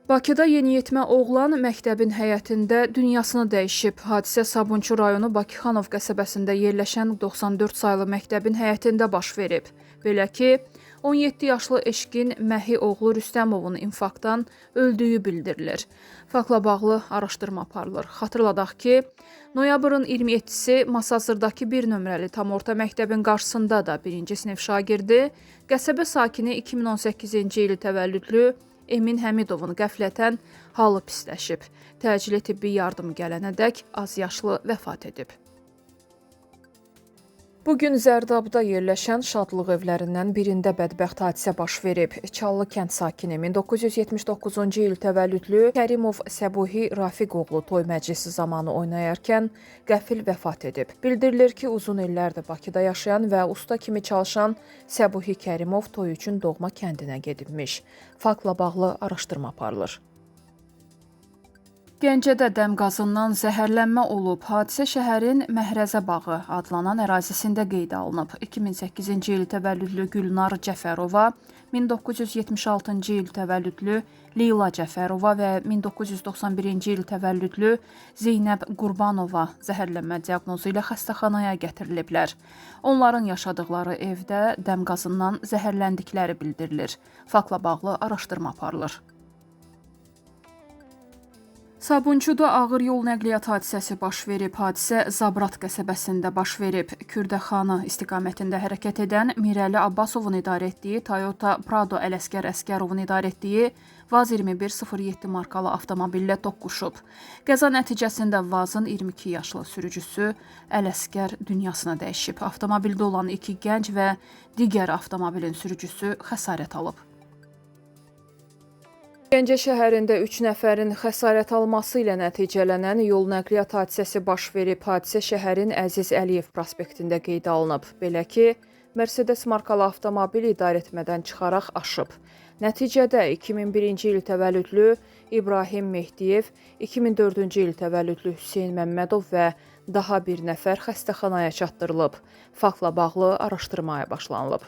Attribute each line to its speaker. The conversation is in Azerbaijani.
Speaker 1: Bakıda yeniyetmə oğlan məktəbin həyətində dünyasını dəyişib. Hadisə Sabunçu rayonu Bakıxanov qəsəbəsində yerləşən 94 saylı məktəbin həyətində baş verib. Belə ki, 17 yaşlı eşqin Məhi oğlu Rüstəmovun infarktdan öldüyü bildirilir. Faktla bağlı araşdırma aparılır. Xatırladaq ki, noyabrın 27-si Masazırdakı bir nömrəli tam orta məktəbin qarşısında da 1-ci sinif şagirdi, qəsəbə sakini 2018-ci il təvəllüdlü Emin Həmidovun qəflətən halı pisləşib. Təcili tibbi yardım gələnədək azyaşlı vəfat edib. Bugün Zərdabda yerləşən şadlıq evlərindən birində bədbəxt hadisə baş verib. Çallı kənd sakini 1979-cu il təvəllüdlü Kərimov Səbuhi Rafiqoğlu toy məclisi zamanı oynayarkən qəfil vəfat edib. Bildirilir ki, uzun illərdir Bakıda yaşayan və usta kimi çalışan Səbuhi Kərimov toy üçün doğma kəndinə gedibmiş. Faktla bağlı araşdırma aparılır. Gəncədə dəm qazından zəhərlənmə olub. Hadisə şəhərin Məhrəzə bağı adlanan ərazisində qeydə alınıb. 2008-ci il təvəllüdlü Gülnar Cəfərova, 1976-cı il təvəllüdlü Leyla Cəfərova və 1991-ci il təvəllüdlü Zeynəb Qurbanova zəhərlənmə diaqnozu ilə xəstəxanaya gətiriliblər. Onların yaşadıkları evdə dəm qazından zəhərləndikləri bildirilir. Faktla bağlı araşdırma aparılır. Sabunçuda ağır yol nəqliyyat hadisəsi baş verib. Hadisə Zabrat qəsəbəsində baş verib. Kürdəxanı istiqamətində hərəkət edən Mirəli Abbasovun idarə etdiyi Toyota Prado Ələsgər Əskərovun idarə etdiyi VAZ 2107 markalı avtomobillə toqquşub. Qəza nəticəsində VAZ-ın 22 yaşlı sürücüsü Ələsgər dünyasını dəyişib. Avtomobildə olan 2 gənc və digər avtomobilin sürücüsü xəsarət alıb. Gəncə şəhərində 3 nəfərin xəsarət alması ilə nəticələnən yol nəqliyyat hadisəsi baş verib. Hadisə şəhərin Əziz Əliyev prospektində qeydə alınıb. Belə ki, Mercedes markalı avtomobil idarəetmədən çıxaraq aşıb. Nəticədə 2001-ci il təvəllüdlü İbrahim Mehdiyev, 2004-cü il təvəllüdlü Hüseyn Məmmədov və daha bir nəfər xəstəxanaya çatdırılıb. Faktla bağlı araşdırmaya başlanılıb.